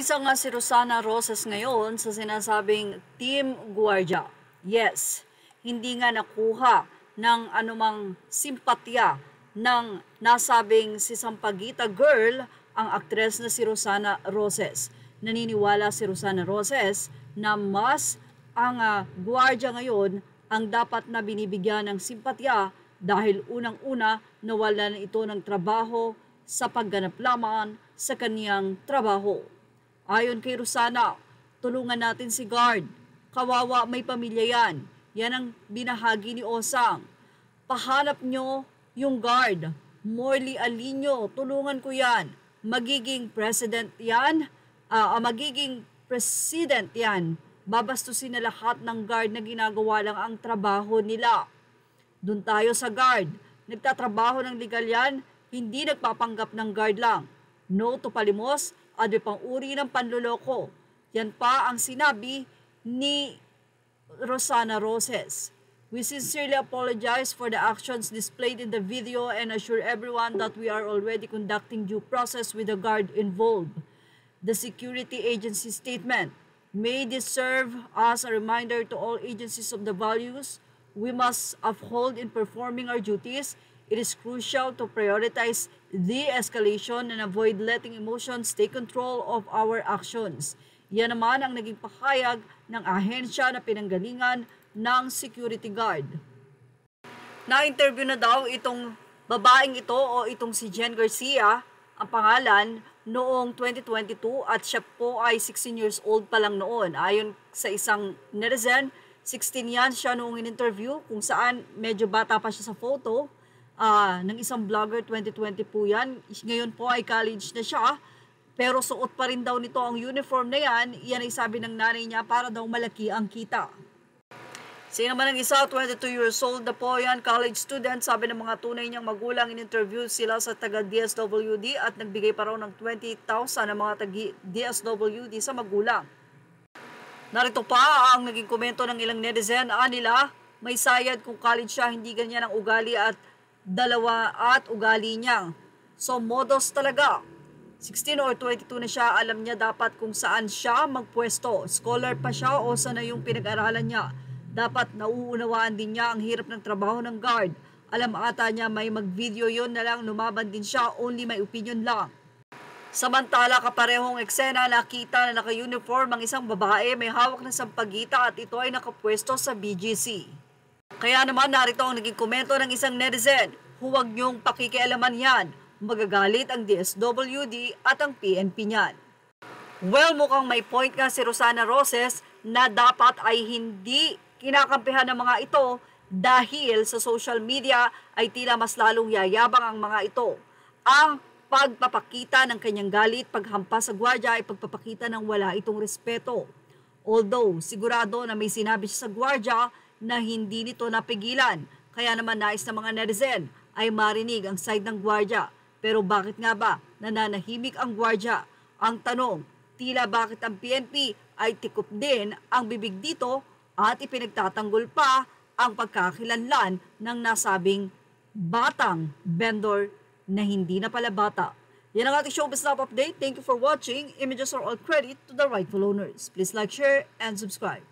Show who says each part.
Speaker 1: Isa nga si Rosana Rosas ngayon sa sinasabing Team Guardia. Yes, hindi nga nakuha ng anumang simpatya ng nasabing si Sampaguita girl ang aktres na si Rosana Rosas. Naniniwala si Rosana Rosas na mas ang Guardia ngayon ang dapat na binibigyan ng simpatya dahil unang-una nawala na ito ng trabaho sa pagganap lamang sa kaniyang trabaho. Ayon kay Rosana, tulungan natin si Guard. Kawawa, may pamilya yan. Yan ang binahagi ni Osang. Pahanap nyo yung Guard. Morley Alinio, tulungan ko yan. Magiging president yan. Babastusin na lahat ng Guard na ginagawa lang ang trabaho nila. Doon tayo sa Guard. Nagtatrabaho ng legal yan, hindi nagpapanggap ng Guard lang. No to palimos at pang uri ng panloloko. Yan pa ang sinabi ni Rosana Rosas. We sincerely apologize for the actions displayed in the video and assure everyone that we are already conducting due process with the Guard involved. The security agency statement. May this serve as a reminder to all agencies of the values we must uphold in performing our duties. It is crucial to prioritize de-escalation and avoid letting emotions take control of our actions. Yan naman ang naging pahayag ng ahensya na pinanggalingan ng security guard. Na-interview na daw itong babaeng ito o itong si Jen Garcia, ang pangalan, noong 2022 at siya po ay 16 years old pa lang noon. Ayon sa isang netizen, 16 yan siya noong in-interview kung saan medyo bata pa siya sa photo. Ng isang vlogger, 2020 po yan. Ngayon po ay college na siya, pero suot pa rin daw nito ang uniform na yan. Yan ay sabi ng nanay niya para daw malaki ang kita. Sino naman ang isa, 22 years old na po yan, college student. Sabi ng mga tunay niyang magulang, in-interview sila sa taga-DSWD at nagbigay pa raw ng 20,000 ng mga taga-DSWD sa magulang. Narito pa ang naging komento ng ilang netizen. Nila, may sayad kung college siya, hindi ganyan ang ugali at dalawa at ugali niya. So, modos talaga. 16 or 22 na siya, alam niya dapat kung saan siya magpwesto. Scholar pa siya o sana yung pinag-aralan niya. Dapat nauunawaan din niya ang hirap ng trabaho ng guard. Alam ata niya may mag-video yon na lang, lumaban din siya, only may opinion lang. Samantala, kaparehong eksena, nakita na naka-uniform ang isang babae, may hawak na sampagita at ito ay nakapwesto sa BGC. Kaya naman narito ang naging komento ng isang netizen, huwag niyong pakikialaman yan, magagalit ang DSWD at ang PNP niyan. Well, mukhang may point nga si Rosana Rosas na dapat ay hindi kinakampihan ng mga ito dahil sa social media ay tila mas lalong yayabang ang mga ito. Ang pagpapakita ng kanyang galit, paghampas sa gwardiya ay pagpapakita ng wala itong respeto. Although sigurado na may sinabi siya sa gwardiya na hindi nito napigilan, kaya naman nais ng mga netizen ay marinig ang side ng gwardiya. Pero bakit nga ba nananahimik ang gwardiya? Ang tanong, tila bakit ang PNP ay tikop din ang bibig dito at ipinagtatanggol pa ang pagkakilanlan ng nasabing batang vendor na hindi na pala bata. Yan ang ating showbiz update. Thank you for watching. Images are all credit to the rightful owners. Please like, share, and subscribe.